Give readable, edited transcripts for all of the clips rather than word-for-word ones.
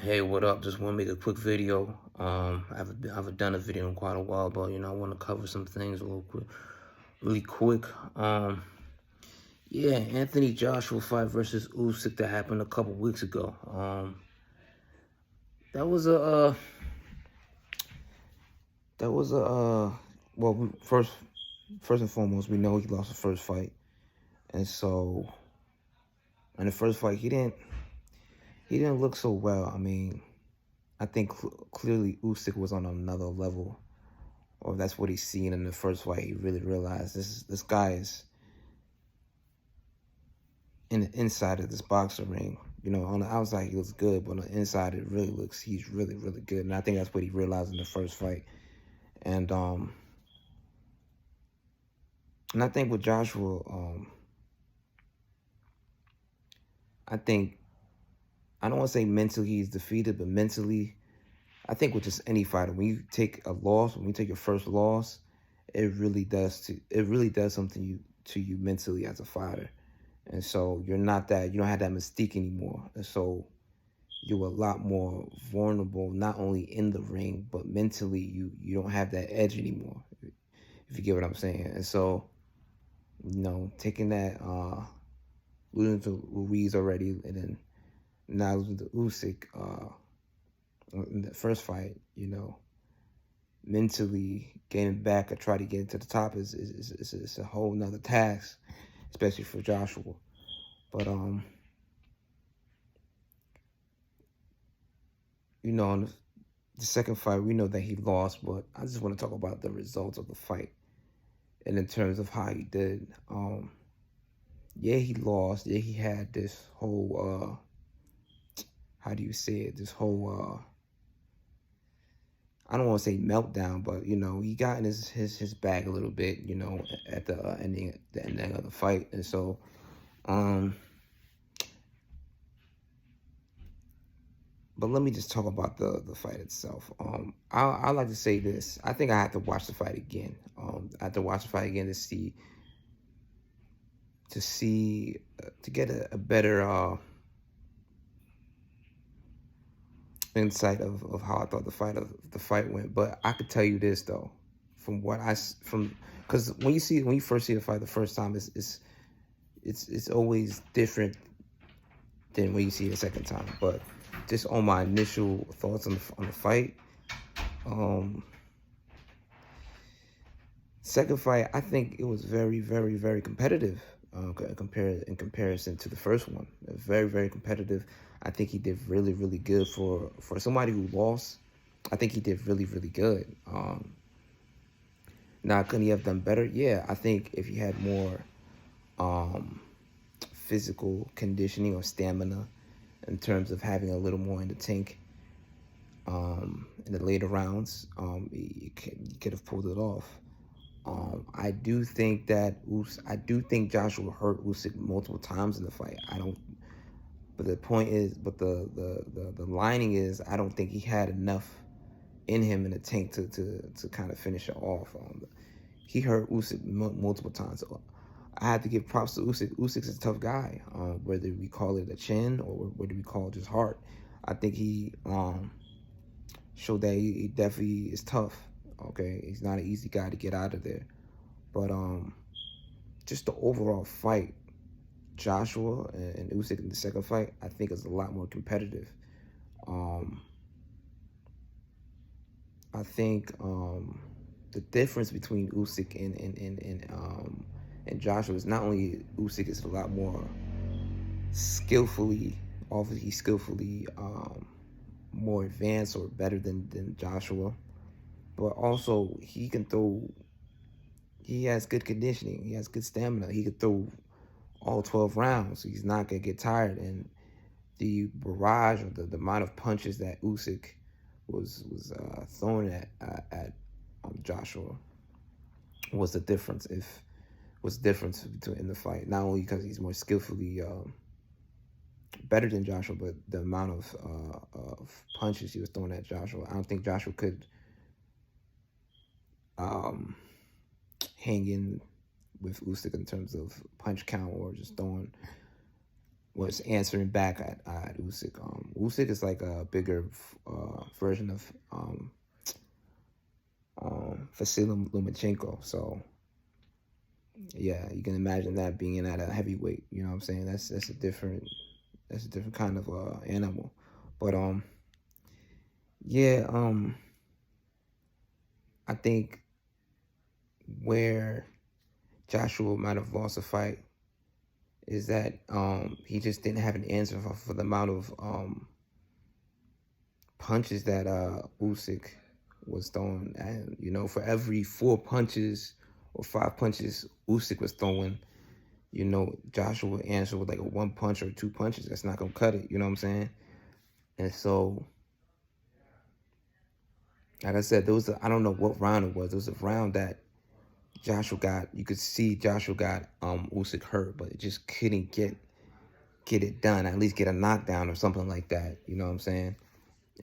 Hey, what up? Just want to make a quick video. I haven't done a video in quite a while, but I want to cover some things a little quick, really quick. Yeah, Anthony Joshua fight versus Usyk that happened a couple weeks ago. That was a, that was a, well, first and foremost, we know he lost the first fight, and so in the first fight, he didn't look so well. I mean, I think clearly Usyk was on another level, or that's what he's seen in the first fight. He really realized this guy is in the inside of this boxing ring. On the outside he looks good, but on the inside he's really, really good. And I think that's what he realized in the first fight. And I think with Joshua, I think I don't want to say mentally he's defeated, but mentally, I think with just any fighter, when you take a loss, when you take your first loss, it really does something to you mentally as a fighter. And so you don't have that mystique anymore. And so you're a lot more vulnerable, not only in the ring, but mentally you don't have that edge anymore, if you get what I'm saying. And so, taking that, losing to Ruiz already, and then now losing to Usyk in the first fight, mentally getting back or try to get to the top is a whole nother task, especially for Joshua. But on the second fight, we know that he lost, but I just want to talk about the results of the fight and in terms of how he did. Yeah, he lost. Yeah, he had this whole how do you say it? This whole I don't want to say meltdown, but he got in his bag a little bit, at the ending of the fight. And so but let me just talk about the fight itself. I like to say this. I think I have to watch the fight again. I have to watch the fight again to get a better insight of how I thought the fight went. But I could tell you this though, because when you first see the fight the first time, it's always different than when you see it the second time. But just on my initial thoughts on the fight, second fight, I think it was very, very, very competitive in comparison to the first one. Very, very competitive. I think he did really, really good for somebody who lost. I think he did really, really good. Now, couldn't he have done better? Yeah, I think if he had more physical conditioning or stamina in terms of having a little more in the tank in the later rounds, he could have pulled it off. I do think Joshua hurt Usyk multiple times in the fight. But the point is, but the lining is, I don't think he had enough in him in the tank to kind of finish it off. He hurt Usyk multiple times. So I have to give props to Usyk. Usyk's a tough guy, whether we call it a chin or whether we call it just heart. I think he showed that he definitely is tough. Okay, he's not an easy guy to get out of there. But just the overall fight, Joshua and Usyk in the second fight, I think is a lot more competitive. I think the difference between Usyk and Joshua is not only Usyk is a lot more skillfully, obviously skillfully more advanced or better than Joshua, but also he has good conditioning, he has good stamina, he could throw all 12 rounds, so he's not gonna get tired. And the barrage or the amount of punches that Usyk was throwing at Joshua was the difference. Between in the fight, not only because he's more skillfully better than Joshua, but the amount of punches he was throwing at Joshua. I don't think Joshua could hang in with Usyk in terms of punch count or just throwing was answering back at Usyk. Usyk is like a bigger version of Vasily Lomachenko. So yeah, you can imagine that being at a heavyweight. You know what I'm saying? That's a different kind of animal. But yeah, I think where Joshua might have lost a fight is that he just didn't have an answer for the amount of punches that Usyk was throwing. And for every 4 punches or 5 punches Usyk was throwing, Joshua would answer with like a 1 punch or 2 punches. That's not gonna cut it. You know what I'm saying? And so, like I said, I don't know what round it was. It was a round that Joshua got. You could see Joshua got Usyk hurt, but it just couldn't get it done. At least get a knockdown or something like that. You know what I'm saying?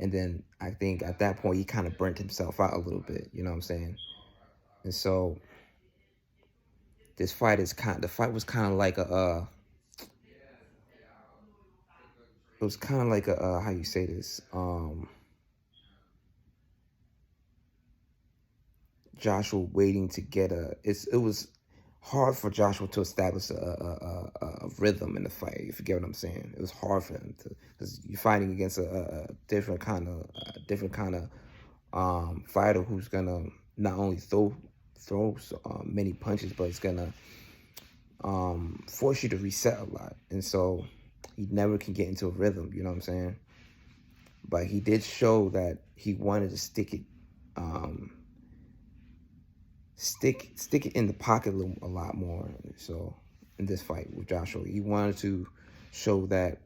And then I think at that point he kind of burnt himself out a little bit. You know what I'm saying? And so the fight was kind of like it was kind of like a how you say this Joshua waiting to get it was hard for Joshua to establish a rhythm in the fight, if you get what I'm saying. It was hard for him to, because you're fighting against a different kind of fighter who's gonna not only throw many punches, but it's gonna force you to reset a lot. And so he never can get into a rhythm, you know what I'm saying? But he did show that he wanted to stick it in the pocket a lot more. So in this fight with Joshua, he wanted to show that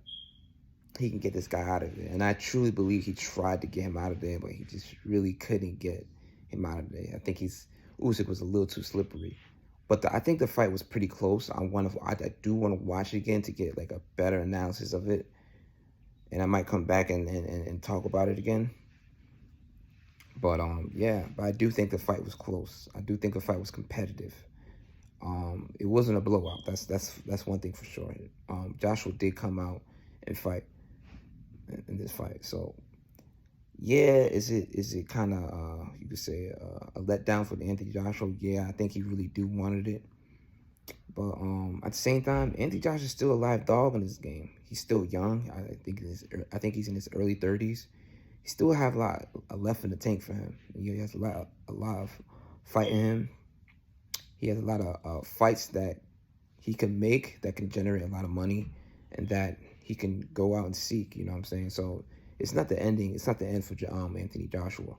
he can get this guy out of there. And I truly believe he tried to get him out of there, but he just really couldn't get him out of there. I think Usyk was a little too slippery. But I think the fight was pretty close. I do want to watch it again to get like a better analysis of it. And I might come back and talk about it again. But yeah, but I do think the fight was close. I do think the fight was competitive. It wasn't a blowout. That's one thing for sure. Joshua did come out and fight in this fight. So yeah, is it kind of you could say a letdown for Anthony Joshua? Yeah, I think he really wanted it. But at the same time, Anthony Joshua is still a live dog in this game. He's still young. I think he's in his early 30s. He still have a lot left in the tank for him. He has a lot of fight in him. He has a lot of fights that he can make that can generate a lot of money and that he can go out and seek. You know what I'm saying? So it's not the ending. It's not the end for Anthony Joshua.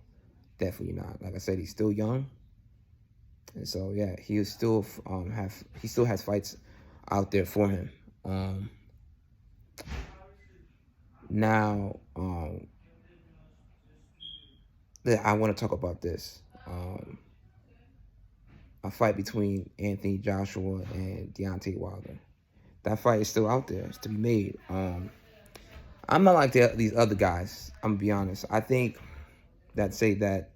Definitely not. Like I said, he's still young. And so yeah, he still has fights out there for him. Now I want to talk about this. A fight between Anthony Joshua and Deontay Wilder. That fight is still out there. It's to be made. I'm not like these other guys. I'm gonna be honest. I think that say that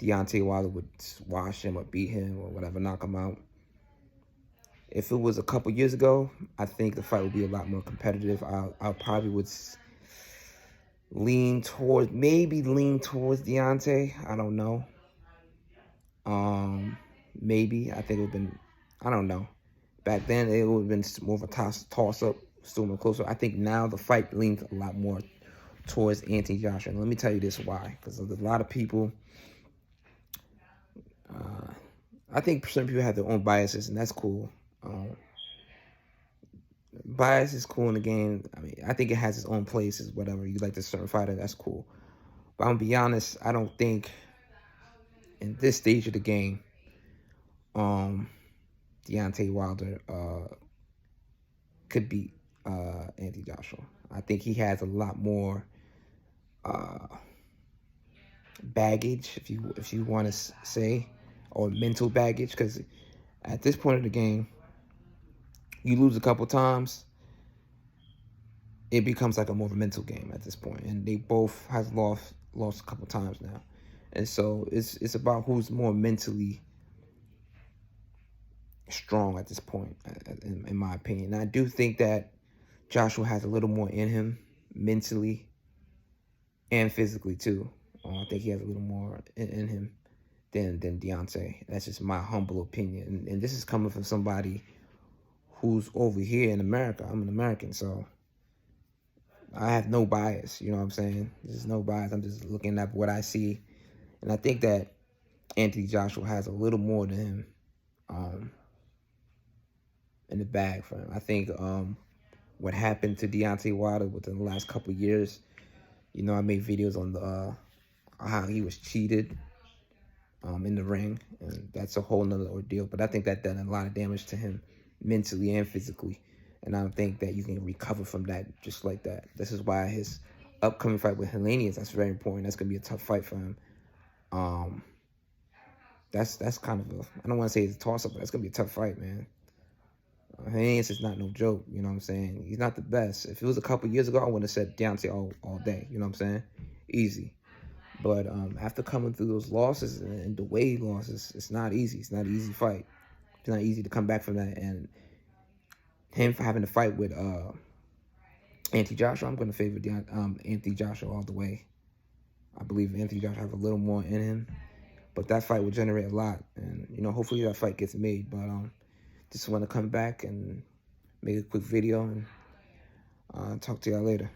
Deontay Wilder would squash him or beat him or whatever, knock him out. If it was a couple years ago, I think the fight would be a lot more competitive. I probably would lean towards Deontay. I don't know. Maybe I think it would have been. I don't know. Back then, it would have been more of a toss up, still more closer. I think now the fight leans a lot more towards Anthony Joshua. And let me tell you this why. Because there's a lot of people. I think certain people have their own biases, and that's cool. Bias is cool in the game. I mean, I think it has its own places. Whatever you like, the certain fighter, that's cool. But I'm gonna be honest. I don't think in this stage of the game, Deontay Wilder could beat Anthony Joshua. I think he has a lot more baggage, if you want to say, or mental baggage, because at this point of the game, you lose a couple times, it becomes like a more of a mental game at this point, and they both have lost a couple times now, and so it's about who's more mentally strong at this point, in my opinion. And I do think that Joshua has a little more in him mentally and physically too. I think he has a little more in him than Deontay. That's just my humble opinion. And this is coming from somebody who's over here in America. I'm an American, so I have no bias. You know what I'm saying? There's no bias. I'm just looking at what I see. And I think that Anthony Joshua has a little more than him in the bag for him. I think what happened to Deontay Wilder within the last couple of years, you know, I made videos on the how he was cheated in the ring, and that's a whole nother ordeal. But I think that done a lot of damage to him mentally and physically, and I don't think that you can recover from that just like that. This is why his upcoming fight with Helenius, that's very important. That's gonna be a tough fight for him. That's kind of a, I don't want to say it's a toss-up, but that's gonna be a tough fight, man. Helenius is not no joke, you know what I'm saying? He's not the best. If it was a couple years ago, I would have said Deontay all day, you know what I'm saying? Easy. But after coming through those losses and the way he lost, it's not easy. It's not an easy fight. It's not easy to come back from that. And him for having to fight with Anthony Joshua, I'm going to favor Anthony Joshua all the way. I believe Anthony Joshua have a little more in him. But that fight will generate a lot. And, you know, hopefully that fight gets made. But just want to come back and make a quick video and talk to y'all later.